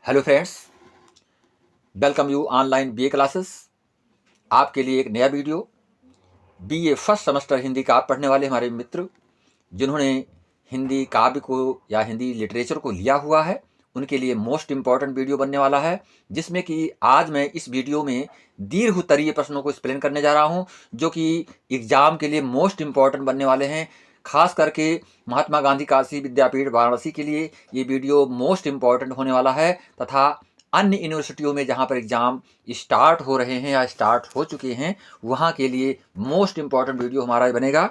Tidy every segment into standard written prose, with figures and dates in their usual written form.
Hello friends, welcome you online BA classes. आपके लिए एक नया video. BA first semester Hindi काव्य पढ़ने वाले हमारे मित्र जिन्होंने हिंदी काव्य को या हिंदी लिटरेचर को लिया हुआ है, उनके लिए मोस्ट इम्पॉर्टेंट वीडियो बनने वाला है, जिसमें कि आज मैं इस वीडियो में दीर्घ उत्तरीय प्रश्नों को एक्सप्लेन करने जा रहा हूं, जो कि एग्जाम के लिए मोस्ट इम्पॉर्टेंट बनने वाले हैं। खास करके महात्मा गांधी काशी विद्यापीठ वाराणसी के लिए ये वीडियो मोस्ट इम्पॉर्टेंट होने वाला है, तथा अन्य यूनिवर्सिटियों में जहाँ पर एग्ज़ाम स्टार्ट हो रहे हैं या स्टार्ट हो चुके हैं, वहाँ के लिए मोस्ट इम्पॉर्टेंट वीडियो हमारा बनेगा।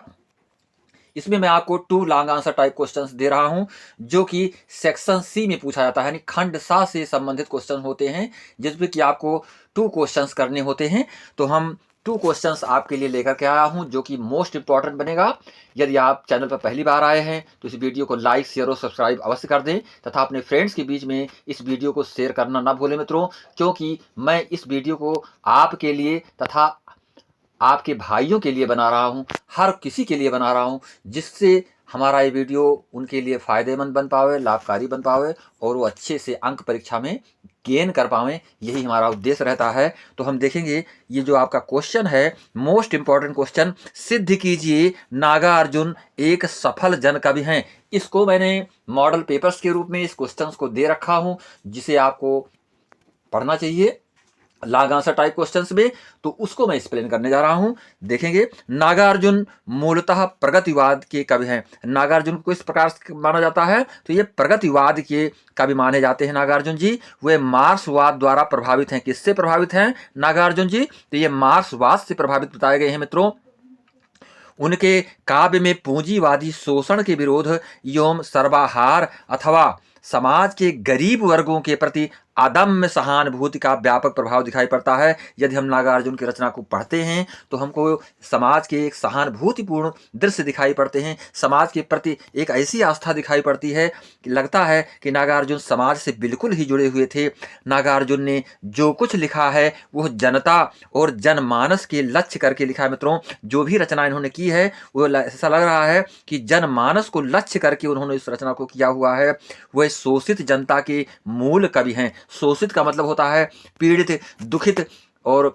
इसमें मैं आपको 2 लॉन्ग आंसर टाइप क्वेश्चंस दे रहा हूं, जो कि सेक्शन सी में पूछा जाता है, यानी खंड सा से संबंधित क्वेश्चन होते हैं, जिसमें कि आपको 2 क्वेश्चंस करने होते हैं। तो हम 2 क्वेश्चंस आपके लिए लेकर के आया हूं, जो कि मोस्ट इंपॉर्टेंट बनेगा। यदि आप चैनल पर पहली बार आए हैं तो इस वीडियो को लाइक, शेयर और सब्सक्राइब अवश्य कर दें, तथा अपने फ्रेंड्स के बीच में इस वीडियो को शेयर करना ना भूलें मित्रों, क्योंकि मैं इस वीडियो को आपके लिए तथा आपके भाइयों के लिए बना रहा हूँ, हर किसी के लिए बना रहा हूँ, जिससे हमारा ये वीडियो उनके लिए फ़ायदेमंद बन पावे, लाभकारी बन पावे और वो अच्छे से अंक परीक्षा में गेन कर पावें। यही हमारा उद्देश्य रहता है। तो हम देखेंगे ये जो आपका क्वेश्चन है, मोस्ट इम्पॉर्टेंट क्वेश्चन, सिद्ध कीजिए नागार्जुन एक सफल जन कवि हैं। इसको मैंने मॉडल पेपर्स के रूप में इस क्वेश्चन को दे रखा हूँ, जिसे आपको पढ़ना चाहिए लॉन्ग आंसर टाइप क्वेश्चंस में। तो उसको मैं एक्सप्लेन करने जा रहा हूं। देखेंगे, नागार्जुन मूलतः प्रगतिवाद के कवि हैं। नागार्जुन को इस प्रकार से माना जाता है, तो ये प्रगतिवाद के कवि माने जाते हैं नागार्जुन जी। वे मार्क्सवाद द्वारा प्रभावित हैं। किससे प्रभावित हैं नागार्जुन जी? तो ये मार्क्सवाद से प्रभावित बताए गए हैं मित्रों। उनके काव्य में पूंजीवादी शोषण के विरोध एवं सर्वाहार अथवा समाज के गरीब वर्गों के प्रति अदम्य सहानुभूति का व्यापक प्रभाव दिखाई पड़ता है। यदि हम नागार्जुन की रचना को पढ़ते हैं तो हमको समाज के एक सहानुभूतिपूर्ण दृश्य दिखाई पड़ते हैं, समाज के प्रति एक ऐसी आस्था दिखाई पड़ती है कि लगता है कि नागार्जुन समाज से बिल्कुल ही जुड़े हुए थे। नागार्जुन ने जो कुछ लिखा है वह जनता और जनमानस के लक्ष्य करके लिखा है मित्रों। जो भी रचना इन्होंने की है वो ऐसा लग रहा है कि जनमानस को लक्ष्य करके उन्होंने इस रचना को किया हुआ है। वह शोषित जनता के मूल कवि हैं। शोषित का मतलब होता है पीड़ित, दुखित और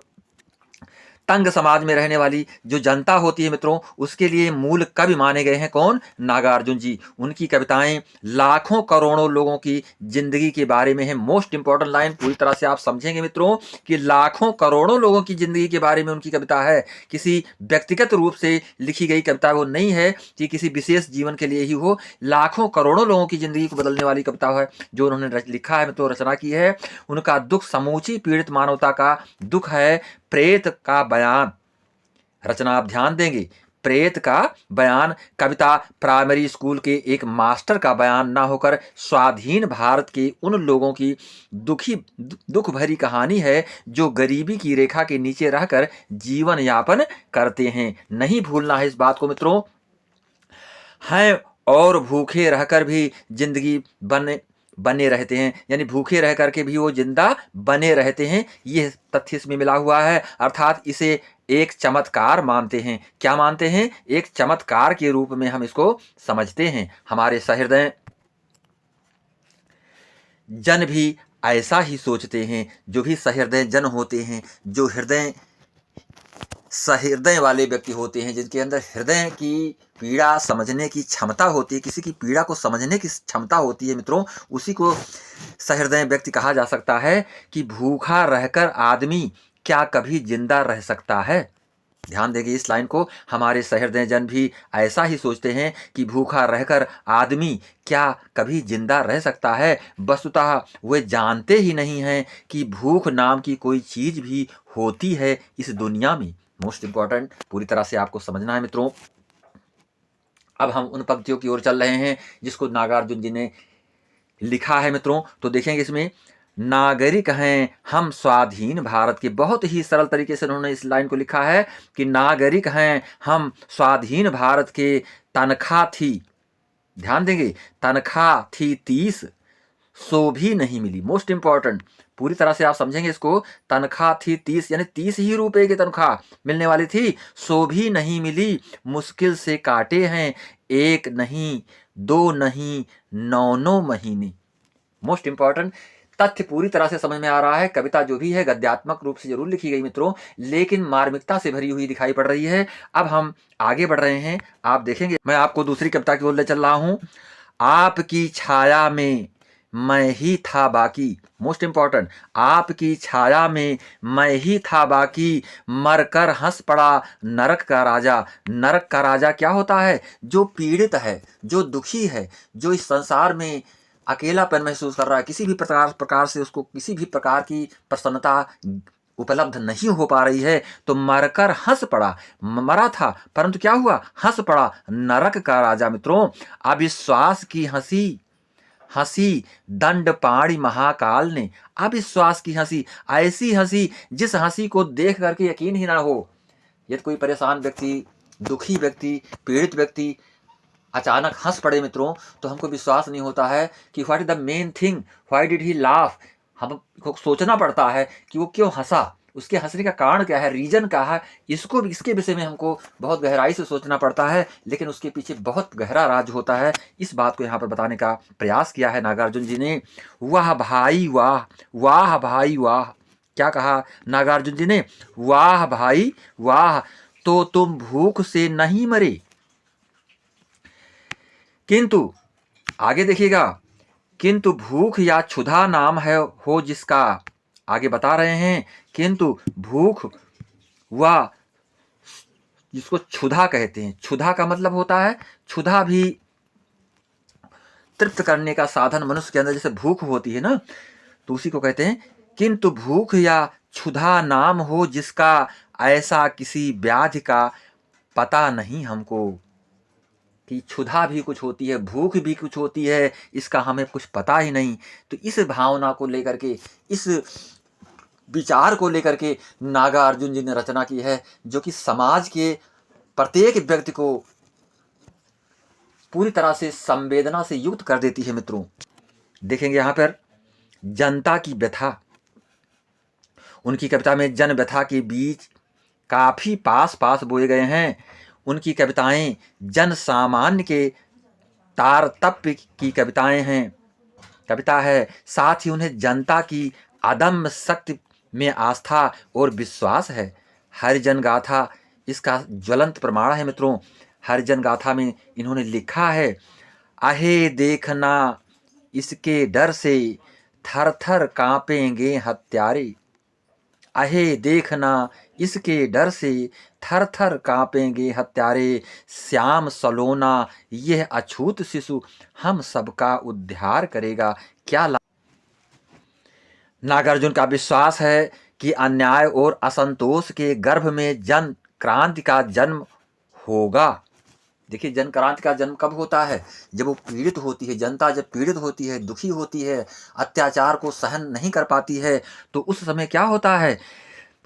तंग समाज में रहने वाली जो जनता होती है मित्रों, उसके लिए मूल कवि माने गए हैं कौन? नागार्जुन जी। उनकी कविताएं लाखों करोड़ों लोगों की जिंदगी के बारे में है। मोस्ट इंपॉर्टेंट लाइन पूरी तरह से आप समझेंगे मित्रों कि लाखों करोड़ों लोगों की जिंदगी के बारे में उनकी कविता है। किसी व्यक्तिगत रूप से लिखी गई कविता वो नहीं है कि किसी विशेष जीवन के लिए ही हो, लाखों करोड़ों लोगों की जिंदगी को बदलने वाली कविता है जो उन्होंने लिखा है, तो रचना की है। उनका दुख समूची पीड़ित मानवता का दुख है। प्रेत का बयान, रचना आप ध्यान देंगे, प्रेत का बयान कविता प्राइमरी स्कूल के एक मास्टर का बयान ना होकर स्वाधीन भारत के उन लोगों की दुख भरी कहानी है जो गरीबी की रेखा के नीचे रहकर जीवन यापन करते हैं। नहीं भूलना है इस बात को मित्रों। हैं और भूखे रहकर भी जिंदगी बने रहते हैं, यानी भूखे रह करके भी वो जिंदा बने रहते हैं। ये तथ्य इसमें मिला हुआ है, अर्थात इसे एक चमत्कार मानते हैं। क्या मानते हैं? एक चमत्कार के रूप में हम इसको समझते हैं। हमारे सहृदय जन भी ऐसा ही सोचते हैं। जो भी सहृदय जन होते हैं, जो सहृदय वाले व्यक्ति होते हैं, जिनके अंदर हृदय की पीड़ा समझने की क्षमता होती है, किसी की पीड़ा को समझने की क्षमता होती है मित्रों, उसी को सहृदय व्यक्ति कहा जा सकता है। कि भूखा रहकर आदमी क्या कभी जिंदा रह सकता है? ध्यान देंगे इस लाइन को। हमारे सहृदय जन भी ऐसा ही सोचते हैं कि भूखा रहकर आदमी क्या कभी जिंदा रह सकता है। वस्तुतः वे जानते ही नहीं हैं कि भूख नाम की कोई चीज भी होती है इस दुनिया में। मोस्ट इंपॉर्टेंट, पूरी तरह से आपको समझना है मित्रों। अब हम उन पंक्तियों की ओर चल रहे हैं जिसको नागार्जुन जी ने लिखा है मित्रों। तो देखेंगे इसमें, नागरिक हैं हम स्वाधीन भारत के। बहुत ही सरल तरीके से उन्होंने इस लाइन को लिखा है कि नागरिक हैं हम स्वाधीन भारत के। तनख्वाह थी, ध्यान देंगे, तनख्वाह थी 30, सो भी नहीं मिली। मोस्ट इंपॉर्टेंट, पूरी तरह से आप समझेंगे इसको। तनख्वाह थी 30, यानी 30 ही रुपए की तनख्वाह मिलने वाली थी, सो भी नहीं मिली। मुश्किल से काटे हैं एक नहीं, दो नहीं, 9 महीने। मोस्ट इंपॉर्टेंट, तथ्य पूरी तरह से समझ में आ रहा है। कविता जो भी है गद्यात्मक रूप से जरूर लिखी गई मित्रों, लेकिन मार्मिकता से भरी हुई दिखाई पड़ रही है। अब हम आगे बढ़ रहे हैं, आप देखेंगे। मैं आपको दूसरी कविता की ओर ले चल रहा हूं। आपकी छाया में मैं ही था बाकी, मोस्ट इंपॉर्टेंट, आपकी छाया में मैं ही था बाकी, मरकर हंस पड़ा नरक का राजा। नरक का राजा क्या होता है? जो पीड़ित है, जो दुखी है, जो इस संसार में अकेलापन महसूस कर रहा है, किसी भी प्रकार से उसको किसी भी प्रकार की प्रसन्नता उपलब्ध नहीं हो पा रही है, तो मरकर हंस पड़ा, मरा था परंतु क्या हुआ? हंस पड़ा नरक का राजा। मित्रों, अविश्वास की हंसी दंड पाणी महाकाल ने। अविश्वास की हंसी, ऐसी हंसी जिस हंसी को देख करके यकीन ही ना हो। यदि कोई परेशान व्यक्ति, दुखी व्यक्ति, पीड़ित व्यक्ति अचानक हंस पड़े मित्रों, तो हमको विश्वास नहीं होता है कि what is the main thing, why did he laugh. हमको सोचना पड़ता है कि वो क्यों हंसा, उसके हंसने का कारण क्या है, रीजन क्या है। इसके विषय में हमको बहुत गहराई से सोचना पड़ता है, लेकिन उसके पीछे बहुत गहरा राज होता है। इस बात को यहाँ पर बताने का प्रयास किया है नागार्जुन जी ने। वाह भाई वाह, वाह भाई वाह। क्या कहा नागार्जुन जी ने? वाह भाई वाह, तो तुम भूख से नहीं मरे, किंतु आगे देखिएगा, किंतु भूख या क्षुधा नाम है हो जिसका। आगे बता रहे हैं, किंतु भूख व जिसको क्षुधा कहते हैं। क्षुधा का मतलब होता है, क्षुधा भी तृप्त करने का साधन मनुष्य के अंदर जैसे भूख होती है ना, तो उसी को कहते हैं। किंतु भूख या क्षुधा नाम हो जिसका, ऐसा किसी व्याधि का पता नहीं हमको। कि क्षुधा भी कुछ होती है, भूख भी कुछ होती है, इसका हमें कुछ पता ही नहीं। तो इस भावना को लेकर के, इस विचार को लेकर के नागार्जुन जी ने रचना की है, जो कि समाज के प्रत्येक व्यक्ति को पूरी तरह से संवेदना से युक्त कर देती है। मित्रों, देखेंगे यहाँ पर जनता की व्यथा, उनकी कविता में जन व्यथा के बीच काफी पास पास बोए गए हैं। उनकी कविताएं जन सामान्य के तारतम्य की कविताएं हैं, कविता है। साथ ही उन्हें जनता की अदम्य शक्ति में आस्था और विश्वास है। हरिजन गाथा इसका ज्वलंत प्रमाण है। मित्रों, हरिजन गाथा में इन्होंने लिखा है, अहे देखना इसके डर से थर थर कांपेंगे हत्यारे। अहे देखना इसके डर से थर थर कांपेंगे हत्यारे, श्याम सलोना यह अछूत शिशु हम सबका उद्धार करेगा। क्या नागार्जुन का विश्वास है कि अन्याय और असंतोष के गर्भ में जन क्रांति का जन्म होगा। देखिए, जन क्रांति का जन्म कब होता है? जब वो पीड़ित होती है, जनता जब पीड़ित होती है, दुखी होती है, अत्याचार को सहन नहीं कर पाती है, तो उस समय क्या होता है?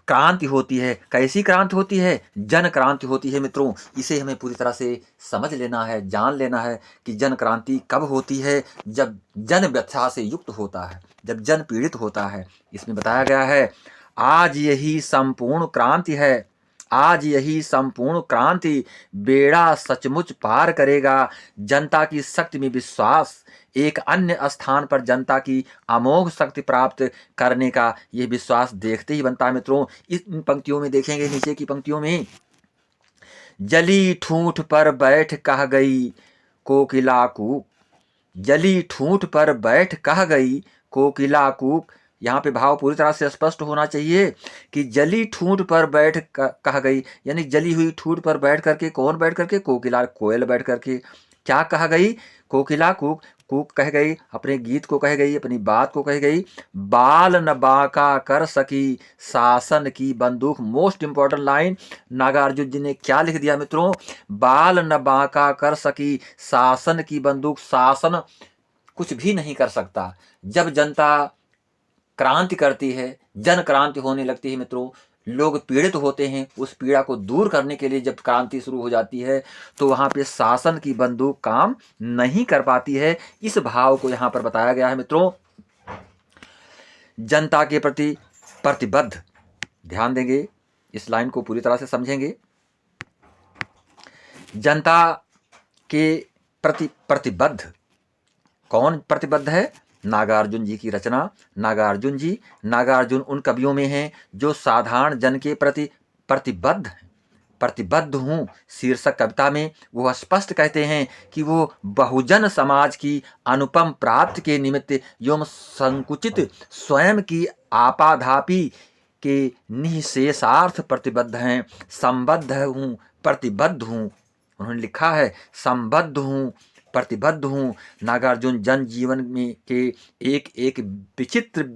क्रांति होती है। कैसी क्रांति होती है? जन क्रांति होती है। मित्रों, इसे हमें पूरी तरह से समझ लेना है, जान लेना है कि जन क्रांति कब होती है? जब जन व्यथा से युक्त होता है, जब जन पीड़ित होता है। इसमें बताया गया है, आज यही संपूर्ण क्रांति है, आज यही संपूर्ण क्रांति बेड़ा सचमुच पार करेगा। जनता की शक्ति में विश्वास एक अन्य स्थान पर जनता की अमोघ शक्ति प्राप्त करने का यह विश्वास देखते ही बनता है। मित्रों, इन पंक्तियों में देखेंगे, नीचे की पंक्तियों में, जली ठूंठ पर बैठ कह गई कोकिला कूक, जली ठूंठ पर बैठ कह गई कोकिला कूक। यहाँ पे भाव पूरी तरह से स्पष्ट होना चाहिए कि जली ठूंठ पर बैठ कह गई, यानी जली हुई ठूंठ पर बैठ करके, कौन बैठ करके? कोकिला, कोयल बैठ करके। क्या कह गई? कोकिला कूक, कूक कह गई, अपने गीत को कह गई, अपनी बात को कह गई। बाल न बाका कर सकी शासन की बंदूक। मोस्ट इंपॉर्टेंट लाइन, नागार्जुन जी ने क्या लिख दिया मित्रों? बाल न बाका कर सकी शासन की बंदूक। शासन कुछ भी नहीं कर सकता। जब जनता क्रांति करती है, जन क्रांति होने लगती है मित्रों, लोग पीड़ित होते हैं, उस पीड़ा को दूर करने के लिए जब क्रांति शुरू हो जाती है, तो वहां पे शासन की बंदूक काम नहीं कर पाती है। इस भाव को यहां पर बताया गया है मित्रों। जनता के प्रति प्रतिबद्ध, ध्यान देंगे, इस लाइन को पूरी तरह से समझेंगे। जनता के प्रति प्रतिबद्ध, कौन प्रतिबद्ध है? नागार्जुन जी की रचना। नागार्जुन उन कवियों में हैं जो साधारण जन के प्रति प्रतिबद्ध हैं। प्रतिबद्ध हूँ शीर्षक कविता में वो स्पष्ट कहते हैं कि वो बहुजन समाज की अनुपम प्राप्ति के निमित्त एवं संकुचित स्वयं की आपाधापी के निःशेषार्थ प्रतिबद्ध हैं। संबद्ध हूँ, प्रतिबद्ध हूँ। उन्होंने लिखा है संबद्ध हूँ, प्रतिबद्ध हूँ। नागार्जुन जन जीवन में के एक एक विचित्र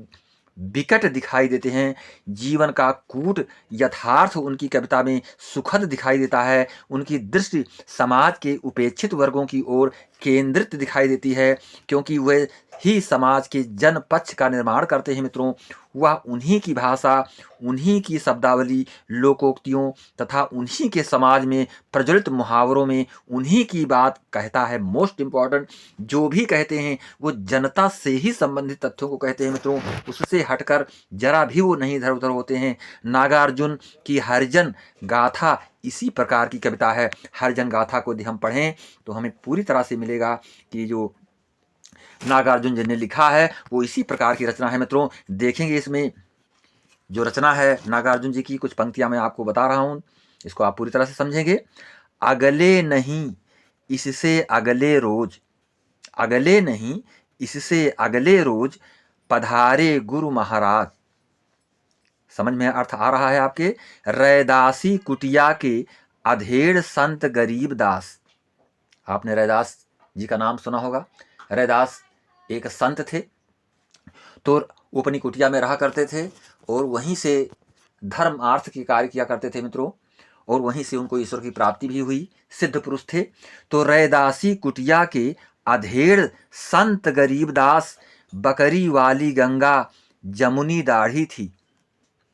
विकट दिखाई देते हैं। जीवन का कूट यथार्थ उनकी कविता में सुखद दिखाई देता है। उनकी दृष्टि समाज के उपेक्षित वर्गों की ओर केंद्रित दिखाई देती है, क्योंकि वे ही समाज के जन पक्ष का निर्माण करते हैं। मित्रों, वह उन्हीं की भाषा, उन्हीं की शब्दावली, लोकोक्तियों तथा उन्हीं के समाज में प्रज्वलित मुहावरों में उन्हीं की बात कहता है। मोस्ट इम्पॉर्टेंट, जो भी कहते हैं वो जनता से ही संबंधित तथ्यों को कहते हैं। मित्रों, उससे हटकर जरा भी वो नहीं इधर उधर होते हैं। नागार्जुन की हरिजन गाथा इसी प्रकार की कविता है। हरिजन गाथा को यदि हम पढ़ें तो हमें पूरी तरह से मिलेगा कि जो नागार्जुन जी ने लिखा है वो इसी प्रकार की रचना है। मित्रों, देखेंगे इसमें जो रचना है नागार्जुन जी की, कुछ पंक्तियां मैं आपको बता रहा हूं, इसको आप पूरी तरह से समझेंगे। अगले नहीं इससे अगले रोज, अगले नहीं इससे अगले रोज पधारे गुरु महाराज। समझ में अर्थ आ रहा है आपके? रैदासी कुटिया के अधेड़ संत गरीब दास। आपने रैदास जी का नाम सुना होगा। रैदास एक संत थे, तो वो अपनी कुटिया में रहा करते थे और वहीं से धर्म अर्थ के कार्य किया करते थे। मित्रों, और वहीं से उनको ईश्वर की प्राप्ति भी हुई। सिद्ध पुरुष थे। तो रैदासी कुटिया के अधेड़ संत गरीबदास, बकरी वाली गंगा जमुनी दाढ़ी थी।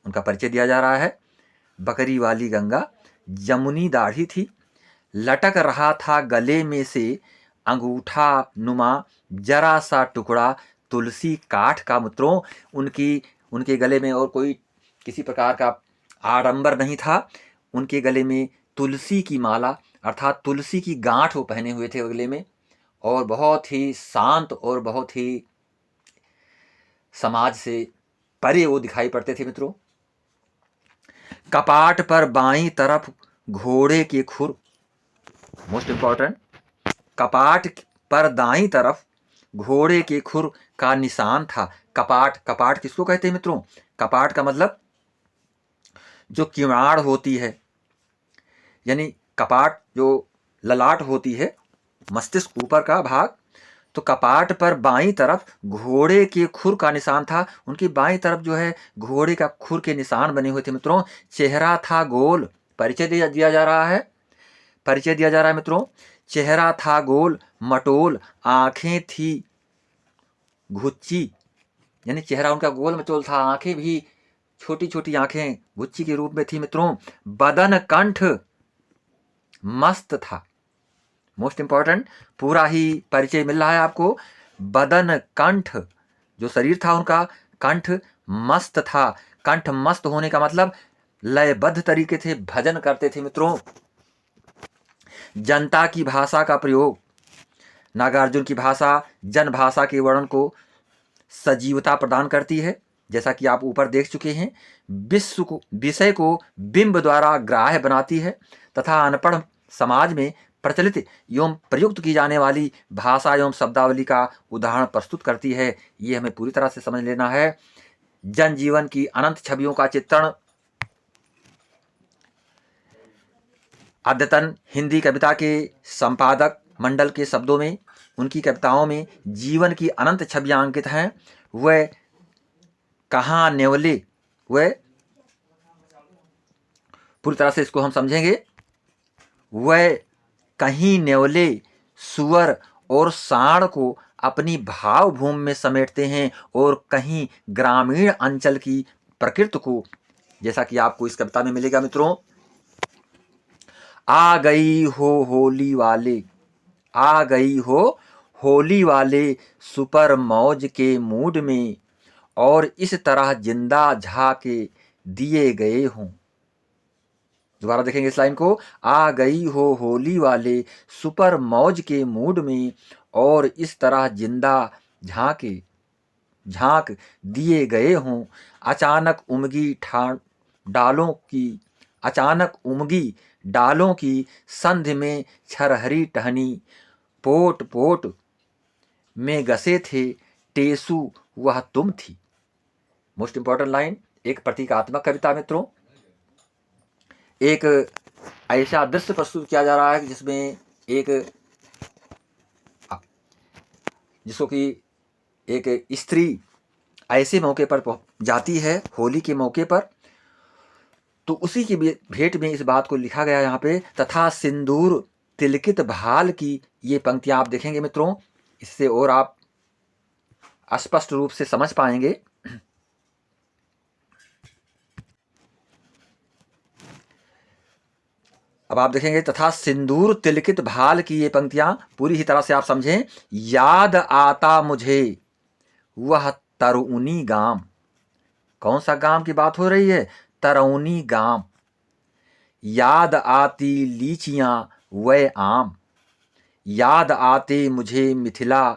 उनका परिचय दिया जा रहा है। बकरी वाली गंगा जमुनी दाढ़ी थी। लटक रहा था गले में से अंगूठा नुमा जरा सा टुकड़ा तुलसी काठ का। मित्रों, उनके गले में और कोई किसी प्रकार का आडंबर नहीं था। उनके गले में तुलसी की माला अर्थात तुलसी की गांठ वो पहने हुए थे गले में, और बहुत ही शांत और बहुत ही समाज से परे वो दिखाई पड़ते थे। मित्रों, कपाट पर बाईं तरफ घोड़े के खुर। मोस्ट इंपॉर्टेंट, कपाट पर दाईं तरफ घोड़े के खुर का निशान था। कपाट, कपाट किसको कहते हैं मित्रों? कपाट का मतलब जो किवाड़ होती है, यानी कपाट जो ललाट होती है, मस्तिष्क ऊपर का भाग, तो कपाट पर बाईं तरफ घोड़े के खुर का निशान था। उनकी बाईं तरफ जो है घोड़े का खुर के निशान बने हुए थे। मित्रों, चेहरा था गोल। परिचय दिया जा रहा है, परिचय दिया जा रहा है मित्रों। चेहरा था गोल मटोल, आंखें थी घुच्ची, यानी चेहरा उनका गोल मटोल था, आंखें भी छोटी छोटी आंखें गुच्ची के रूप में थी। मित्रों, बदन कंठ मस्त था। मोस्ट इंपॉर्टेंट, पूरा ही परिचय मिल रहा है आपको। बदन कंठ, जो शरीर था उनका, कंठ मस्त था। कंठ मस्त होने का मतलब लयबद्ध तरीके से भजन करते थे। मित्रों, जनता की भाषा का प्रयोग, नागार्जुन की भाषा जन भाषा के वर्णन को सजीवता प्रदान करती है। जैसा कि आप ऊपर देख चुके हैं, विषय को बिंब द्वारा ग्राह्य बनाती है तथा अनपढ़ समाज में प्रचलित एवं प्रयुक्त की जाने वाली भाषा एवं शब्दावली का उदाहरण प्रस्तुत करती है। ये हमें पूरी तरह से समझ लेना है। जनजीवन की अनंत छवियों का चित्रण अद्यतन हिंदी कविता के संपादक मंडल के शब्दों में उनकी कविताओं में जीवन की अनंत छवियां अंकित हैं। वह कहाँ नेवले, वह पूरी तरह से इसको हम समझेंगे। वह कहीं नेवले सुअर और सांड को अपनी भावभूमि में समेटते हैं और कहीं ग्रामीण अंचल की प्रकृति को, जैसा कि आपको इस कविता में मिलेगा। मित्रों, आ गई हो होली वाले, आ गई हो होली वाले सुपर मौज के मूड में, और इस तरह जिंदा झाके दिए गए हों। दोबारा देखेंगे इस लाइन को। आ गई हो होली वाले सुपर मौज के मूड में, और इस तरह जिंदा झाके झांक दिए गए हों, अचानक उमगी डालों की अचानक उमगी डालों की संधि में छरहरी टहनी, पोट पोट में गसे थे टेसू वह तुम थी। मोस्ट इंपॉर्टेंट लाइन, एक प्रतीकात्मक कविता मित्रों। एक ऐसा दृश्य प्रस्तुत किया जा रहा है जिसमें जिसको कि एक स्त्री ऐसे मौके पर जाती है होली के मौके पर, तो उसी की भेंट में इस बात को लिखा गया यहाँ पे, तथा सिंदूर तिलकित भाल की। ये पंक्तियां आप देखेंगे मित्रों, इससे और आप स्पष्ट रूप से समझ पाएंगे। अब आप देखेंगे, तथा सिंदूर तिलकित भाल की, ये पंक्तियां पूरी ही तरह से आप समझें। याद आता मुझे वह तरुणी गाम, कौन सा गाम की बात हो रही है? तरुणी गाम। याद आती लीचियां व आम, याद आते मुझे मिथिला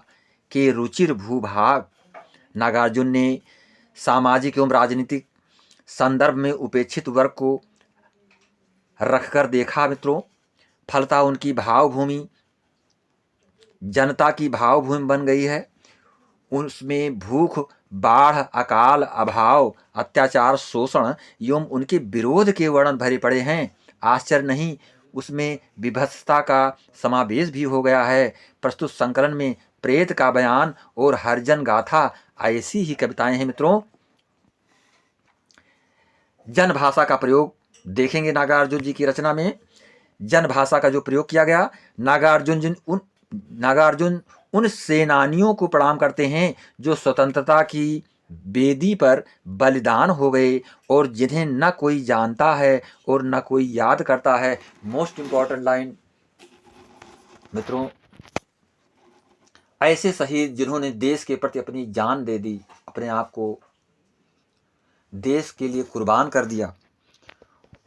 के रुचिर भूभाग। नागार्जुन ने सामाजिक एवं राजनीतिक संदर्भ में उपेक्षित वर्ग को रखकर देखा मित्रों, फलता उनकी भावभूमि जनता की भावभूमि बन गई है। उसमें भूख, बाढ़, अकाल, अभाव, अत्याचार, शोषण एवं उनके विरोध के वर्णन भरे पड़े हैं। आश्चर्य नहीं, उसमें विभत्सता का समावेश भी हो गया है। प्रस्तुत संकलन में प्रेत का बयान और हरिजन गाथा, ऐसी ही कविताएं हैं मित्रों। जन भाषा का प्रयोग देखेंगे नागार्जुन जी की रचना में। जन भाषा का जो प्रयोग किया गया, नागार्जुन उन सेनानियों को प्रणाम करते हैं जो स्वतंत्रता की बेदी पर बलिदान हो गए और जिन्हें न कोई जानता है और न कोई याद करता है। मोस्ट इंपॉर्टेंट लाइन मित्रों, ऐसे शहीद जिन्होंने देश के प्रति अपनी जान दे दी, अपने आप को देश के लिए कुर्बान कर दिया,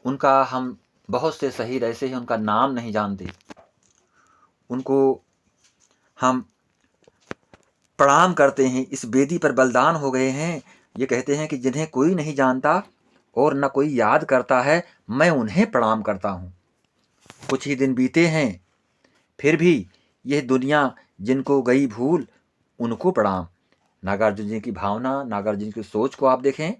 उनका हम बहुत से शहीद ऐसे हैं उनका नाम नहीं जानते, उनको हम प्रणाम करते हैं, इस बेदी पर बलिदान हो गए हैं। ये कहते हैं कि जिन्हें कोई नहीं जानता और न कोई याद करता है, मैं उन्हें प्रणाम करता हूँ। कुछ ही दिन बीते हैं फिर भी यह दुनिया जिनको गई भूल, उनको प्रणाम। नागार्जुन जी की भावना, नागार्जुन की सोच को आप देखें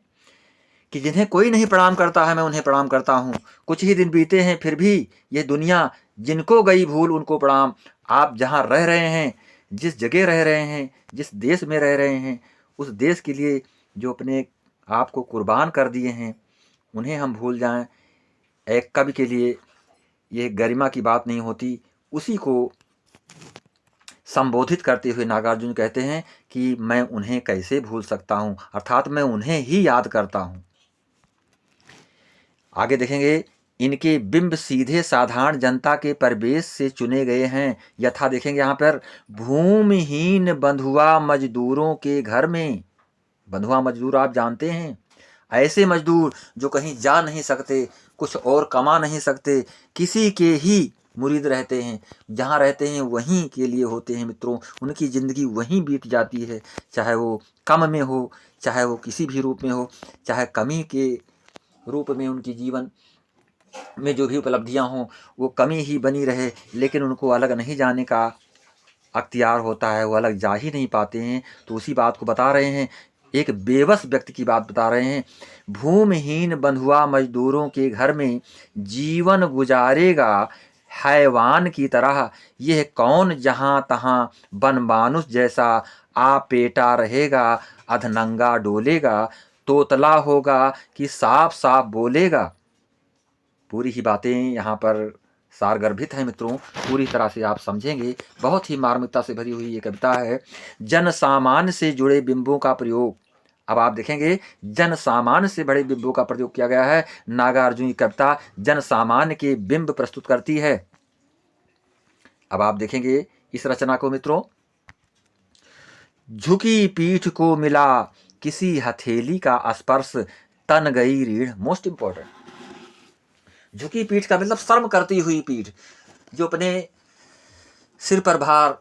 कि जिन्हें कोई नहीं प्रणाम करता है, मैं उन्हें प्रणाम करता हूँ। कुछ ही दिन बीते हैं फिर भी यह दुनिया जिनको गई भूल, उनको प्रणाम। आप जहाँ रह रहे हैं, जिस जगह रह रहे हैं, जिस देश में रह रहे हैं, उस देश के लिए जो अपने आप को कुर्बान कर दिए हैं, उन्हें हम भूल जाएं, एक कवि के लिए ये गरिमा की बात नहीं होती। उसी को संबोधित करते हुए नागार्जुन कहते हैं कि मैं उन्हें कैसे भूल सकता हूँ, अर्थात मैं उन्हें ही याद करता हूँ। आगे देखेंगे, इनके बिंब सीधे साधारण जनता के परिवेश से चुने गए हैं। यथा देखेंगे यहाँ पर, भूमिहीन बंधुआ मजदूरों के घर में। बंधुआ मजदूर आप जानते हैं, ऐसे मजदूर जो कहीं जा नहीं सकते, कुछ और कमा नहीं सकते, किसी के ही मुरीद रहते हैं, जहाँ रहते हैं वहीं के लिए होते हैं मित्रों। उनकी ज़िंदगी वहीं बीत जाती है, चाहे वो कम में हो, चाहे वो किसी भी रूप में हो, चाहे कमी के रूप में उनकी जीवन में जो भी उपलब्धियां हों वो कमी ही बनी रहे, लेकिन उनको अलग नहीं जाने का अख्तियार होता है, वो अलग जा ही नहीं पाते हैं। तो उसी बात को बता रहे हैं, एक बेबस व्यक्ति की बात बता रहे हैं। भूमिहीन बंधुआ मजदूरों के घर में जीवन गुजारेगा हैवान की तरह, यह कौन जहाँ तहाँ बन मानुष जैसा आ पेटा रहेगा, अधनंगा डोलेगा, तोतला होगा कि साफ साफ बोलेगा। पूरी ही बातें यहाँ पर सारगर्भित है मित्रों, पूरी तरह से आप समझेंगे। बहुत ही मार्मिकता से भरी हुई ये कविता है। जन सामान्य से जुड़े बिंबों का प्रयोग, अब आप देखेंगे जन सामान्य से बड़े बिंबों का प्रयोग किया गया है। नागार्जुन की कविता जन सामान्य के बिंब प्रस्तुत करती है। अब आप देखेंगे इस रचना को मित्रों, झुकी पीठ को मिला किसी हथेली का स्पर्श, तन गई रीढ़। मोस्ट इंपॉर्टेंट, झुकी पीठ का मतलब शर्म करती हुई पीठ, जो अपने सिर पर भार,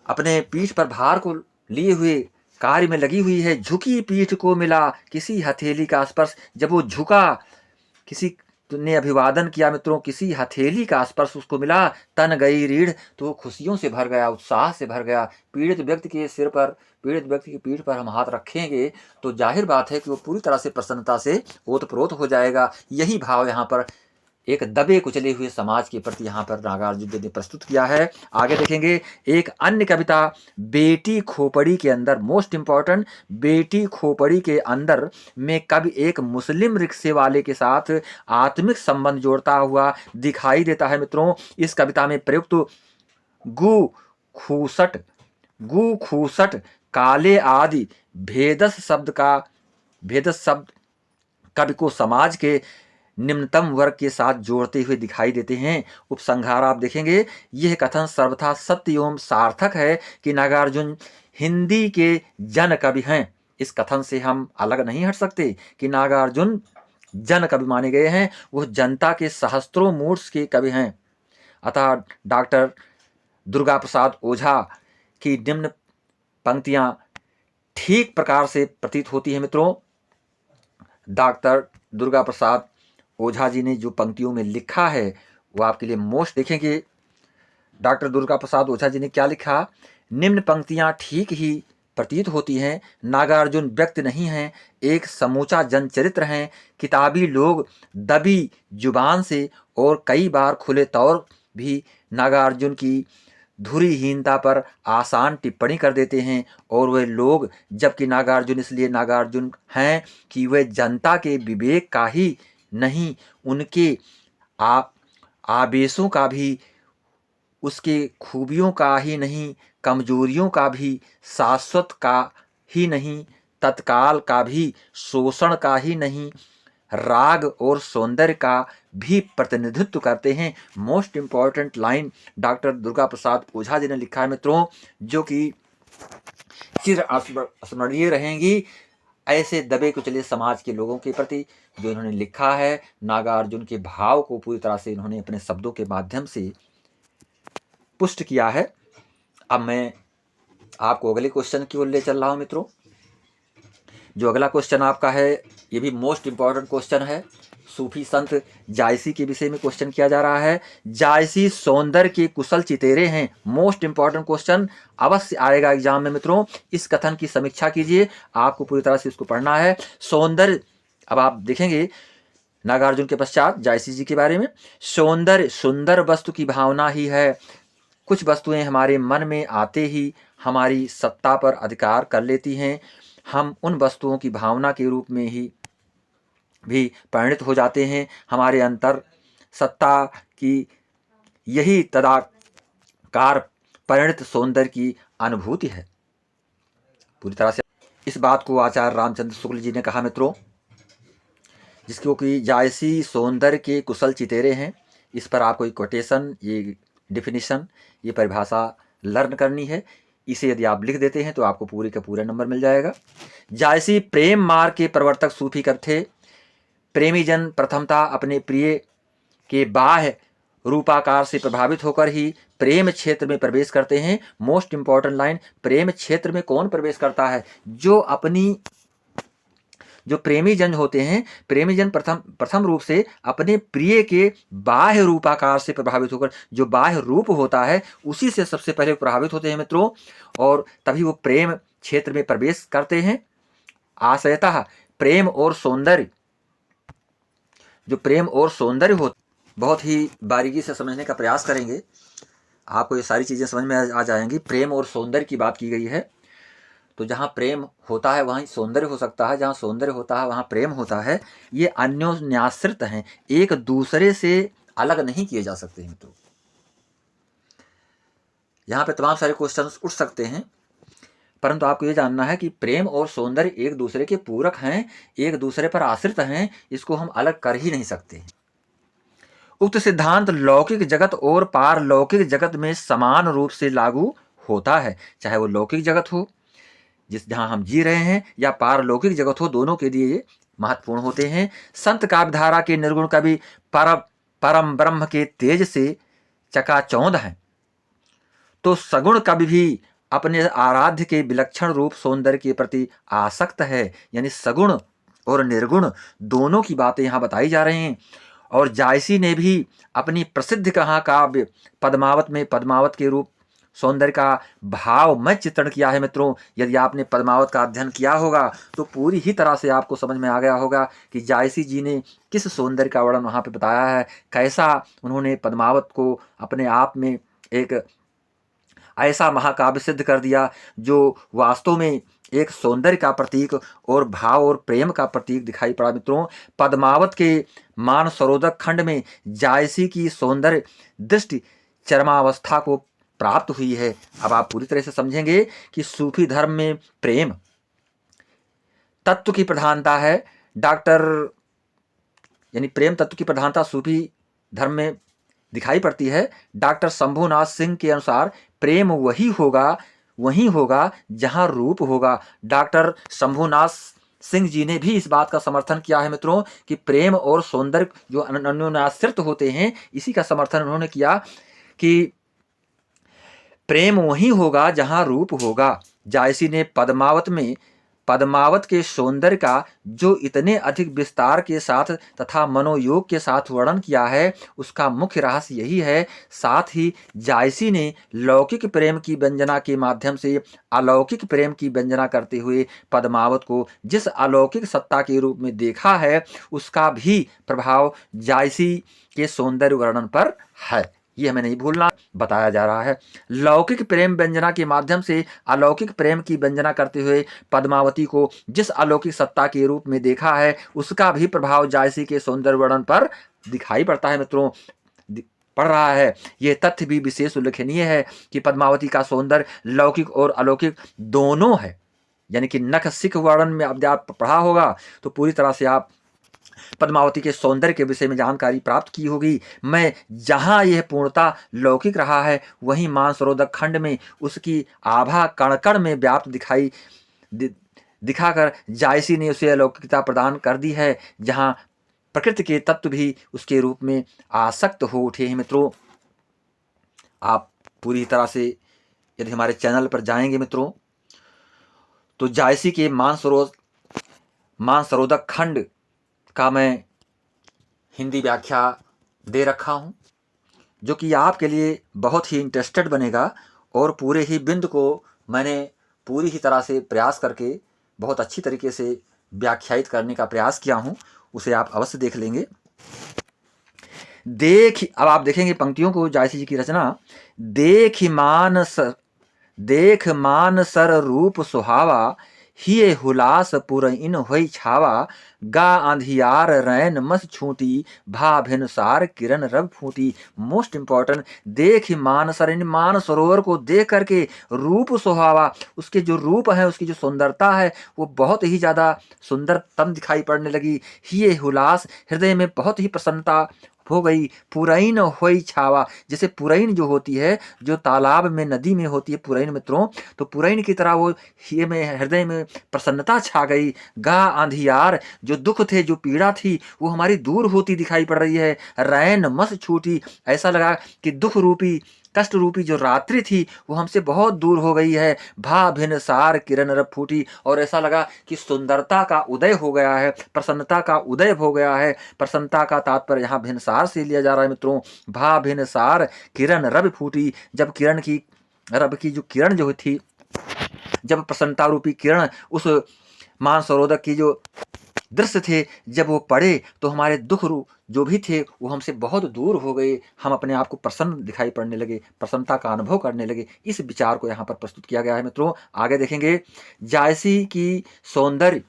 अपने पीठ पर भार को लिए हुए कार्य में लगी हुई है। झुकी पीठ को मिला किसी हथेली का स्पर्श, जब वो झुका, किसी ने अभिवादन किया मित्रों, किसी हथेली का स्पर्श उसको मिला, तन गई रीढ़, तो वो खुशियों से भर गया, उत्साह से भर गया। पीड़ित व्यक्ति के सिर पर, पीड़ित व्यक्ति की पीठ पर हम हाथ रखेंगे तो जाहिर बात है कि वो पूरी तरह से प्रसन्नता से ओतप्रोत हो जाएगा। यही भाव यहाँ पर एक दबे कुचले हुए समाज के प्रति यहाँ पर नागार्जुन जी ने प्रस्तुत किया है। आगे देखेंगे एक अन्य कविता बेटी खोपड़ी के अंदर, मोस्ट इंपॉर्टेंट, बेटी खोपड़ी के अंदर में कवि एक मुस्लिम रिक्शे वाले के साथ आत्मिक संबंध जोड़ता हुआ दिखाई देता है मित्रों। इस कविता में प्रयुक्त गु खूसट काले आदि भेदस शब्द कवि को समाज के निम्नतम वर्ग के साथ जोड़ते हुए दिखाई देते हैं। उपसंहार आप देखेंगे, यह कथन सर्वथा सत्य एवं सार्थक है कि नागार्जुन हिंदी के जन कवि हैं। इस कथन से हम अलग नहीं हट सकते कि नागार्जुन जन कवि माने गए हैं, वह जनता के सहस्त्रों मूर्स के कवि हैं। अतः डॉक्टर दुर्गा प्रसाद ओझा की निम्न पंक्तियां ठीक प्रकार से प्रतीत होती है मित्रों। डॉक्टर दुर्गा प्रसाद ओझा जी ने जो पंक्तियों में लिखा है वो आपके लिए मोस्ट देखेंगे। डॉक्टर दुर्गा प्रसाद ओझा जी ने क्या लिखा, निम्न पंक्तियां ठीक ही प्रतीत होती हैं। नागार्जुन व्यक्ति नहीं हैं, एक समूचा जनचरित्र हैं। किताबी लोग दबी जुबान से और कई बार खुले तौर भी नागार्जुन की धुरीहीनता पर आसान टिप्पणी कर देते हैं, और वे लोग, जबकि नागार्जुन इसलिए नागार्जुन हैं कि वे जनता के विवेक का ही नहीं, उनके आवेशों का भी, उसके खूबियों का ही नहीं, कमजोरियों का भी, शाश्वत का ही नहीं, तत्काल का भी, शोषण का ही नहीं, राग और सौंदर्य का भी प्रतिनिधित्व करते हैं। Most important line doctor Durga Prasad Ojha ji ने लिखा है मित्रों, जो कि चिर स्मरणीय रहेंगी ऐसे दबे कुचले समाज के लोगों के प्रति जो इन्होंने लिखा है। नागार्जुन के भाव को पूरी तरह से इन्होंने अपने शब्दों के माध्यम से पुष्ट किया है। अब मैं आपको अगले क्वेश्चन की ओर ले चल रहा हूं मित्रों। जो अगला क्वेश्चन आपका है ये भी मोस्ट इंपॉर्टेंट क्वेश्चन है। सूफी संत जायसी के विषय में क्वेश्चन किया जा रहा है। जायसी सौंदर्य के कुशल चितेरे हैं। मोस्ट इंपॉर्टेंट क्वेश्चन अवश्य आएगा एग्जाम में मित्रों। इस कथन की समीक्षा कीजिए, आपको पूरी तरह से इसको पढ़ना है। सौंदर्य, अब आप देखेंगे नागार्जुन के पश्चात जायसी जी के बारे में, सौंदर्य सुंदर वस्तु की भावना ही है। कुछ वस्तुएं हमारे मन में आते ही हमारी सत्ता पर अधिकार कर लेती हैं। हम उन वस्तुओं की भावना के रूप में ही भी परिणित हो जाते हैं। हमारे अंतर सत्ता की यही तदाकार परिणित सौंदर्य की अनुभूति है। पूरी तरह से इस बात को आचार्य रामचंद्र शुक्ल जी ने कहा मित्रों, जिसको कि जायसी सौंदर्य के कुशल चितेरे हैं। इस पर आपको एक कोटेशन, ये डिफिनीशन, ये परिभाषा लर्न करनी है। इसे यदि आप लिख देते हैं तो आपको पूरे का पूरा नंबर मिल जाएगा। जायसी प्रेम मार्ग के प्रवर्तक सूफी कवि थे। प्रेमी जन प्रथमता अपने प्रिय के बाह्य रूपाकार से प्रभावित होकर ही प्रेम क्षेत्र में प्रवेश करते हैं। मोस्ट इंपॉर्टेंट लाइन, प्रेम क्षेत्र में कौन प्रवेश करता है? जो प्रेमी जन होते हैं, प्रेमी जन प्रथम रूप से अपने प्रिय के बाह्य रूपाकार से प्रभावित होकर, जो बाह्य रूप होता है उसी से सबसे पहले प्रभावित होते हैं मित्रों, और तभी वो प्रेम क्षेत्र में प्रवेश करते हैं। आशयतः प्रेम और सौंदर्य, जो प्रेम और सौंदर्य हो, बहुत ही बारीकी से समझने का प्रयास करेंगे, आपको ये सारी चीज़ें समझ में आ जाएंगी। प्रेम और सौंदर्य की बात की गई है, तो जहाँ प्रेम होता है वहाँ सौंदर्य हो सकता है, जहाँ सौंदर्य होता है वहाँ प्रेम होता है। ये अन्योन्याश्रित हैं, एक दूसरे से अलग नहीं किए जा सकते मित्रों। यहाँ पे तमाम सारे क्वेश्चंस उठ सकते हैं, परंतु आपको ये जानना है कि प्रेम और सौंदर्य एक दूसरे के पूरक हैं, एक दूसरे पर आश्रित हैं, इसको हम अलग कर ही नहीं सकते। उक्त सिद्धांत लौकिक जगत और पारलौकिक जगत में समान रूप से लागू होता है, चाहे वो लौकिक जगत हो जहाँ हम जी रहे हैं या पारलौकिक जगत हो, दोनों के लिए ये महत्वपूर्ण होते हैं। संत काव्यधारा के निर्गुण कवि परम ब्रह्म के तेज से चकाचौंध हैं, तो सगुण कवि भी अपने आराध्य के विलक्षण रूप सौंदर्य के प्रति आसक्त है। यानी सगुण और निर्गुण दोनों की बातें यहाँ बताई जा रही हैं। और जायसी ने भी अपनी प्रसिद्ध कहा काव्य पद्मावत में पद्मावत के रूप सौंदर्य का भावमय चित्रण किया है। मित्रों, यदि आपने पद्मावत का अध्ययन किया होगा तो पूरी ही तरह से आपको समझ में आ गया होगा कि जायसी जी ने किस सौंदर्य का वर्णन वहाँ पे बताया है, कैसा उन्होंने पद्मावत को अपने आप में एक ऐसा महाकाव्य सिद्ध कर दिया जो वास्तव में एक सौंदर्य का प्रतीक और भाव और प्रेम का प्रतीक दिखाई पड़ा। मित्रों, पद्मावत के मानसरोदक खंड में जायसी की सौंदर्य दृष्टि चरमावस्था को प्राप्त हुई है। अब आप पूरी तरह से समझेंगे कि सूफी धर्म में प्रेम तत्व की प्रधानता है। यानी प्रेम तत्व की प्रधानता सूफी धर्म में दिखाई पड़ती है। डॉक्टर शंभुनाथ सिंह के अनुसार प्रेम वही होगा जहां रूप होगा। डॉक्टर शंभुनाथ सिंह जी ने भी इस बात का समर्थन किया है मित्रों कि प्रेम और सौंदर्य जो अन्योन्याश्रित होते हैं, इसी का समर्थन उन्होंने किया कि प्रेम वही होगा जहां रूप होगा। जायसी ने पद्मावत के सौंदर्य का जो इतने अधिक विस्तार के साथ तथा मनोयोग के साथ वर्णन किया है, उसका मुख्य रहस्य यही है। साथ ही जायसी ने लौकिक प्रेम की व्यंजना के माध्यम से अलौकिक प्रेम की व्यंजना करते हुए पद्मावत को जिस अलौकिक सत्ता के रूप में देखा है, उसका भी प्रभाव जायसी के सौंदर्य वर्णन पर है। ये हमें नहीं भूलना, बताया जा रहा है। लौकिक प्रेम व्यंजना के माध्यम से अलौकिक प्रेम की व्यंजना करते हुए पद्मावती को जिस अलौकिक सत्ता के रूप में देखा है, उसका भी प्रभाव जायसी के सौंदर्य वर्णन पर दिखाई पड़ता है। मित्रों, पड़ रहा है। यह तथ्य भी विशेष उल्लेखनीय है कि पद्मावती का सौंदर्य लौकिक और अलौकिक दोनों है। यानी कि नख सिख वर्णन में अब आप पढ़ा होगा तो पूरी तरह से आप पद्मावती के सौंदर्य के विषय में जानकारी प्राप्त की होगी। मैं जहां यह पूर्णता लौकिक रहा है, वहीं मानसरोदक खंड में उसकी आभा कण कण में व्याप्त दिखाकर जायसी ने उसे अलौकिकता प्रदान कर दी है, जहां प्रकृति के तत्व भी उसके रूप में आसक्त हो उठे हैं। मित्रों, आप पूरी तरह से यदि हमारे चैनल पर जाएंगे मित्रों, तो जायसी के मानसरोदक खंड का मैं हिंदी व्याख्या दे रखा हूं, जो कि आपके लिए बहुत ही इंटरेस्टेड बनेगा। और पूरे ही बिंद को मैंने पूरी ही तरह से प्रयास करके बहुत अच्छी तरीके से व्याख्यायित करने का प्रयास किया हूं, उसे आप अवश्य देख लेंगे। अब आप देखेंगे पंक्तियों को, जायसी जी की रचना। देख मान सर रूप सुहावा, हिये हुलास पुरइन होई छावा, गा आंधियार रैन मस छूटी, भा भिनसार किरण रब फूटी। मोस्ट इंपॉर्टेंट, देख मान सर, मान सरोवर को देख करके रूप सुहावा, उसके जो रूप है, उसकी जो सुंदरता है, वो बहुत ही ज्यादा सुंदरतम दिखाई पड़ने लगी। हिये हुलास, हृदय में बहुत ही प्रसन्नता हो गई। पुरैन होई छावा, जैसे पुरैन जो होती है, जो तालाब में नदी में होती है पुरैन मित्रों, तो पुरैन की तरह वो हृदय में प्रसन्नता छा गई। गा आंधियार, जो दुख थे, जो पीड़ा थी, वो हमारी दूर होती दिखाई पड़ रही है। रैन मस छूटी, ऐसा लगा कि दुख रूपी कष्ट रूपी जो रात्रि थी वो हमसे बहुत दूर हो गई है। भा भिनसार किरण रब फूटी, और ऐसा लगा कि सुंदरता का उदय हो गया है, प्रसन्नता का उदय हो गया है। प्रसन्नता का तात्पर्य यहाँ भिनसार से लिया जा रहा है मित्रों। भा भिनसार किरण रब फूटी, जब रब की जो किरण जो थी, जब प्रसन्नता रूपी किरण उस मानसरोवर की जो दृश्य थे, जब वो पड़े तो हमारे दुख रूप जो भी थे वो हमसे बहुत दूर हो गए। हम अपने आप को प्रसन्न दिखाई पड़ने लगे, प्रसन्नता का अनुभव करने लगे। इस विचार को यहाँ पर प्रस्तुत किया गया है मित्रों। आगे देखेंगे, जायसी की सौंदर्य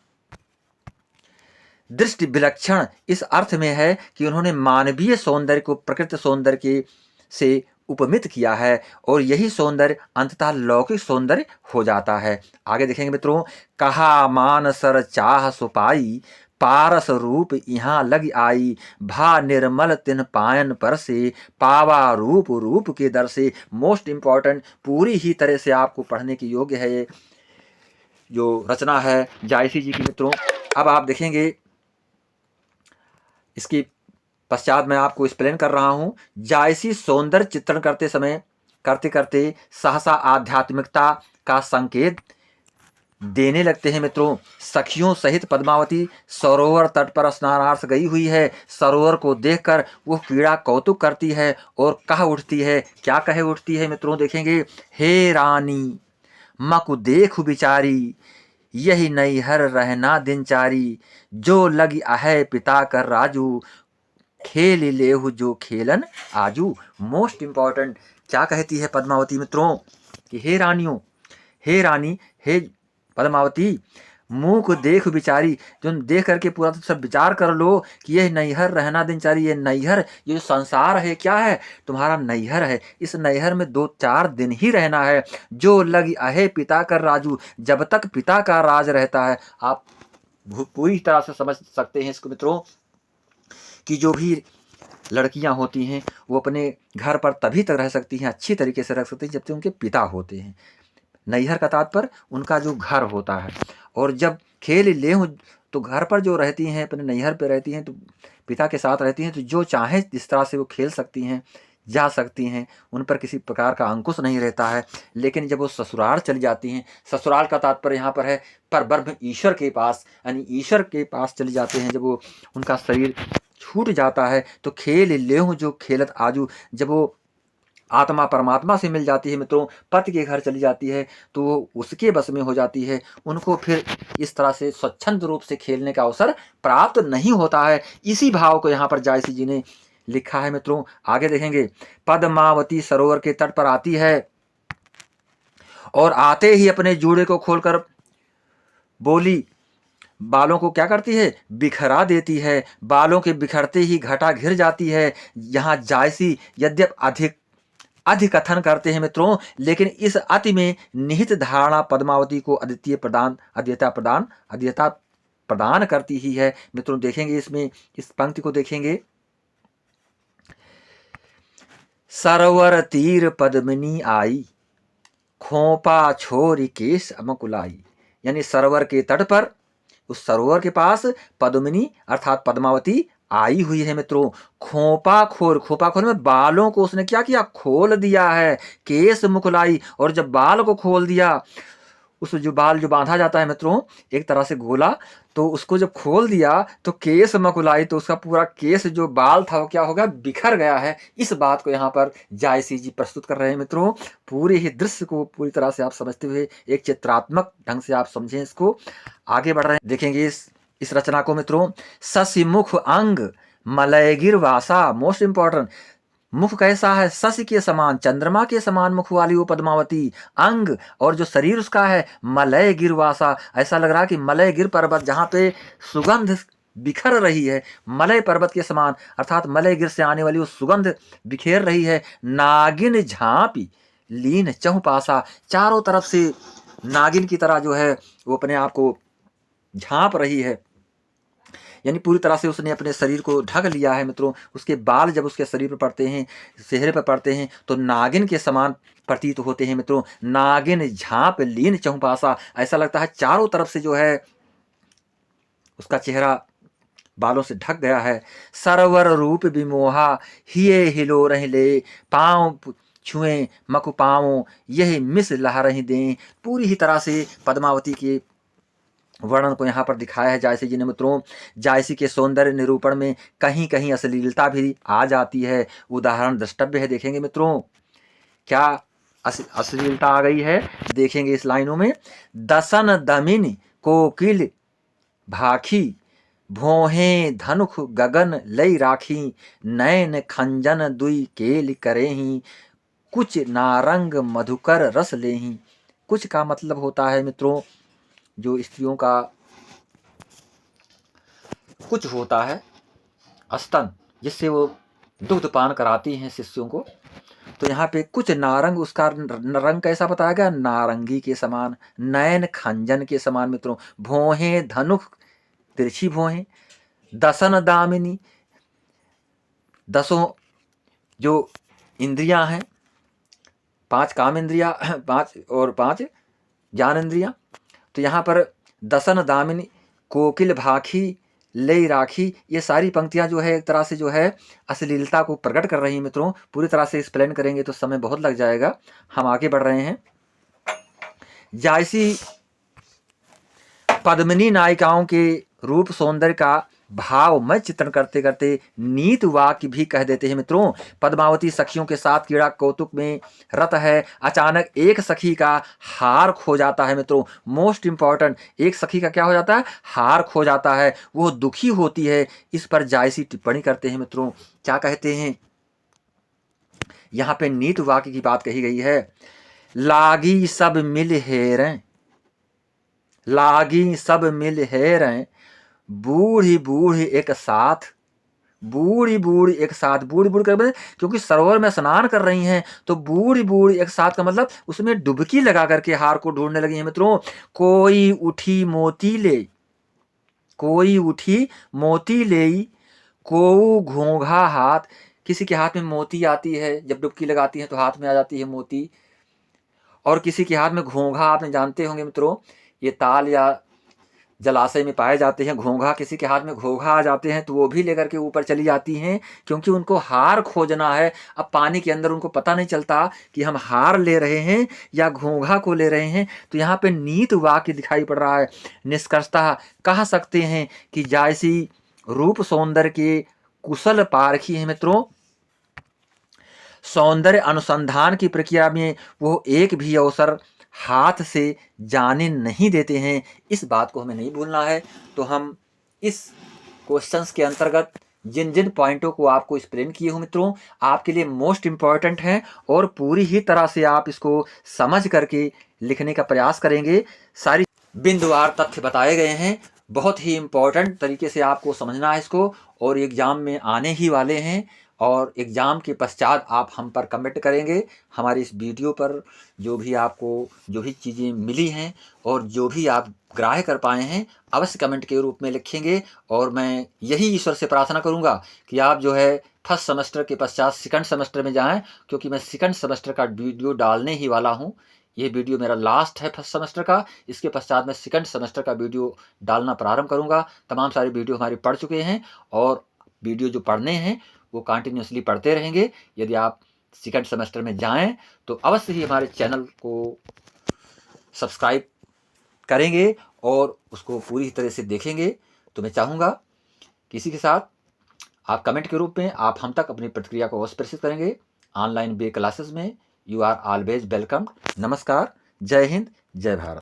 दृष्टि विलक्षण इस अर्थ में है कि उन्होंने मानवीय सौंदर्य को प्रकृति सौंदर्य से उपमित किया है, और यही सौंदर्य अंततः लौकिक सौंदर्य हो जाता है। आगे देखेंगे मित्रों, कहा मान सर चाह सुपाई, पारस रूप यहाँ लग आई, भा निर्मल तिन पायन पर से, पावा रूप रूप के दर से। मोस्ट इंपॉर्टेंट, पूरी ही तरह से आपको पढ़ने के योग्य है ये जो रचना है जायसी जी की मित्रों। अब आप देखेंगे, इसकी पश्चात मैं आपको एक्सप्लेन कर रहा हूं। जायसी सौंदर्य चित्रण करते समय करते करते सहसा आध्यात्मिकता का संकेत देने लगते हैं। मित्रों, सखियों सहित पद्मावती सरोवर तट पर स्नानार्थ गई हुई है। सरोवर को देखकर वो पीड़ा कौतुक करती है और कह उठती है। क्या कहे उठती है मित्रों, देखेंगे। हे रानी मकु देखु बिचारी, यही नैहर रहना दिनचारी, जो लगी आहे पिता कर राजू, खेल लेहु जो खेलन आजू। मोस्ट इंपॉर्टेंट क्या कहती है पद्मावती मित्रों कि हे रानियों, हे रानी, हे पद्मावती, मुंह को देख बिचारी, जो देख करके पूरा तो सब विचार कर लो कि यह नैहर रहना दिनचारी, ये नैहर, ये जो संसार है क्या है, तुम्हारा नैहर है। इस नैहर में 2-4 दिन ही रहना है। जो लगी आहे पिता कर राजू, जब तक पिता का राज रहता है। आप पूरी तरह से समझ सकते हैं इसको मित्रों कि जो भी लड़कियां होती हैं वो अपने घर पर तभी तक रह सकती हैं, अच्छी तरीके से रह सकती हैं, जब तक उनके पिता होते हैं। नैहर का तात्पर्य उनका जो घर होता है। और जब खेल ले हूँ तो घर पर जो रहती हैं, अपने नैहर पर रहती हैं, तो पिता के साथ रहती हैं, तो जो चाहें जिस तरह से वो खेल सकती हैं, जा सकती हैं, उन पर किसी प्रकार का अंकुश नहीं रहता है। लेकिन जब वो ससुराल चली जाती हैं, ससुराल का तात्पर्य यहाँ पर है परब्रह्म ईश्वर के पास, यानी ईश्वर के पास चले जाते हैं। जब वो उनका शरीर छूट जाता है तो खेल लेहूँ जो खेलत आजू, जब वो आत्मा परमात्मा से मिल जाती है मित्रों, पति के घर चली जाती है, तो वो उसके बस में हो जाती है। उनको फिर इस तरह से स्वच्छंद रूप से खेलने का अवसर प्राप्त नहीं होता है। इसी भाव को यहाँ पर जायसी जी ने लिखा है मित्रों। आगे देखेंगे। पद्मावती सरोवर के तट पर आती है और आते ही अपने जूड़े को खोलकर बोली, बालों को क्या करती है, बिखरा देती है। बालों के बिखरते ही घटा घिर जाती है। यहाँ जायसी यद्यप अधिकथन करते हैं मित्रों, लेकिन इस अति में निहित धारणा पद्मावती को अद्यता प्रदान करती ही है मित्रों। देखेंगे इसमें, इस पंक्ति को देखेंगे। सरोवर तीर पद्मिनी आई, खोपा छोरी केश अमकुलाई। यानी सरोवर के तट पर, उस सरोवर के पास पद्मिनी अर्थात पद्मावती आई हुई है मित्रों। खोपा खोर में बालों को उसने क्या किया, खोल दिया है। केस मुकुलाई, और जब बाल को खोल दिया, उस जो बाल जो बांधा जाता है मित्रों एक तरह से गोला, तो उसको जब खोल दिया तो केस मकुलाई, तो उसका पूरा केस जो बाल था वो क्या हो गया, बिखर गया है। इस बात को यहाँ पर जायसी जी प्रस्तुत कर रहे हैं मित्रों। पूरे ही दृश्य को पूरी तरह से आप समझते हुए एक चित्रात्मक ढंग से आप समझें इसको। आगे बढ़ रहे हैं, देखेंगे इस रचना को मित्रों। शशिमुख अंग मलयगिर वासा, मोस्ट इंपॉर्टेंट, मुख कैसा है, शशि के समान, चंद्रमा के समान मुख वाली वो पद्मावती। अंग, और जो शरीर उसका है, मलय गिरवासा, ऐसा लग रहा है कि मलय गिर पर्वत जहाँ पे सुगंध बिखर रही है, मलय पर्वत के समान, अर्थात मलय गिर से आने वाली वो सुगंध बिखेर रही है। नागिन झांपी लीन चहुपासा, चारों तरफ से नागिन की तरह जो है वो अपने आप को झांप रही है, यानी पूरी तरह से उसने अपने शरीर को ढक लिया है मित्रों। उसके बाल जब उसके शरीर पर पड़ते हैं, चेहरे पर पड़ते हैं, तो नागिन के समान प्रतीत होते हैं मित्रों। नागिन झांप लीन चहुपासा, ऐसा लगता है चारों तरफ से जो है उसका चेहरा बालों से ढक गया है। सरवर रूप विमोहा हिये हिलो रही ले, पाँव छुए मकु पाँव यही मिस लहरही दें। पूरी ही तरह से पद्मावती के वर्णन को यहाँ पर दिखाया है जायसी जी ने मित्रों। जायसी के सौंदर्य निरूपण में कहीं कहीं अश्लीलता भी आ जाती है, उदाहरण द्रष्टव्य है। देखेंगे मित्रों क्या अश्लीलता आ गई है, देखेंगे इस लाइनों में। दसन दमिन कोकिल भाखी, भोहे धनुख गगन लई राखी, नैन खंजन दुई केल करेही, कुछ नारंग मधुकर रस लेही। कुछ का मतलब होता है मित्रों जो स्त्रियों का कुछ होता है स्तन, जिससे वो दुग्ध पान कराती हैं शिष्यों को। तो यहाँ पे कुछ नारंग, उसका रंग कैसा बताया गया, नारंगी के समान, नयन खंजन के समान मित्रों। भोहे धनुख, तिरछी भोहे, दसन दामिनी, दसों जो इंद्रियां हैं, 5 काम इंद्रिया, 5 ज्ञान इंद्रियां। तो यहाँ पर दसन दामिनी, कोकिल भाखी, ले राखी, ये सारी पंक्तियाँ जो है एक तरह से जो है अश्लीलता को प्रकट कर रही हैं मित्रों। पूरी तरह से एक्सप्लेन करेंगे तो समय बहुत लग जाएगा। हम आगे बढ़ रहे हैं। जायसी पद्मिनी नायिकाओं के रूप सौंदर्य का भावमय चित्रण करते करते नीत वाक्य भी कह देते हैं मित्रों। पद्मावती सखियों के साथ कीड़ा कौतुक में रत है, अचानक एक सखी का हार खो जाता है मित्रों। मोस्ट इंपॉर्टेंट, एक सखी का क्या हो जाता है? हार खो जाता है, वो दुखी होती है। इस पर जायसी टिप्पणी करते हैं मित्रों। क्या कहते हैं? यहाँ पे नीत वाक्य की बात कही गई है। लागी सब मिल हेरें, लागी सब मिल हेरें, बूढ़ी बूढ़ी एक साथ, बूढ़ी बूढ़ी एक साथ, बूढ़ी बूढ़ी कर, क्योंकि सरोवर में स्नान कर रही हैं तो बूढ़ी बूढ़ी एक साथ का मतलब उसमें डुबकी लगा करके हार को ढूंढने लगी हैं मित्रों। कोई उठी मोती ले, कोई उठी मोती ले, को घोंघा हाथ, किसी के हाथ में मोती आती है, जब डुबकी लगाती है तो हाथ में आ जाती है मोती। और किसी के हाथ में घोंघा, आपने जानते होंगे मित्रों, ये ताल या जलाशय में पाए जाते हैं घोंघा। किसी के हाथ में घोंघा आ जाते हैं तो वो भी लेकर के ऊपर चली जाती हैं, क्योंकि उनको हार खोजना है। अब पानी के अंदर उनको पता नहीं चलता कि हम हार ले रहे हैं या घोंघा को ले रहे हैं। तो यहाँ पे नीत वाक्य दिखाई पड़ रहा है। निष्कर्षतः कह सकते हैं कि जायसी रूप सौंदर्य के कुशल पारखी है मित्रों। सौंदर्य अनुसंधान की प्रक्रिया में वो एक भी अवसर हाथ से जाने नहीं देते हैं। इस बात को हमें नहीं भूलना है। तो हम इस क्वेश्चंस के अंतर्गत जिन जिन पॉइंटों को आपको एक्सप्लेन किए हूँ मित्रों, आपके लिए मोस्ट इम्पॉर्टेंट हैं और पूरी ही तरह से आप इसको समझ करके लिखने का प्रयास करेंगे। सारी बिंदुवार तथ्य बताए गए हैं, बहुत ही इम्पॉर्टेंट तरीके से आपको समझना है इसको, और एग्ज़ाम में आने ही वाले हैं। और एग्ज़ाम के पश्चात आप हम पर कमेंट करेंगे। हमारी इस वीडियो पर जो भी आपको जो भी चीज़ें मिली हैं और जो भी आप ग्राह्य कर पाए हैं, अवश्य कमेंट के रूप में लिखेंगे। और मैं यही ईश्वर से प्रार्थना करूंगा कि आप जो है फर्स्ट सेमेस्टर के पश्चात सेकंड सेमेस्टर में जाएं, क्योंकि मैं सेकंड सेमेस्टर का वीडियो डालने ही वाला हूं। ये वीडियो मेरा लास्ट है फर्स्ट सेमेस्टर का, इसके पश्चात मैं सेकंड सेमेस्टर का वीडियो डालना प्रारंभ करूंगा। तमाम सारे वीडियो हमारे पढ़ चुके हैं और वीडियो जो पढ़ने हैं वो कंटिन्यूसली पढ़ते रहेंगे। यदि आप सेकंड सेमेस्टर में जाएं तो अवश्य ही हमारे चैनल को सब्सक्राइब करेंगे और उसको पूरी तरह से देखेंगे। तो मैं चाहूँगा कि इसी के साथ आप कमेंट के रूप में आप हम तक अपनी प्रतिक्रिया को अवश्य प्रेषित करेंगे। ऑनलाइन बी क्लासेस में यू आर ऑलवेज वेलकम। नमस्कार, जय हिंद, जय भारत।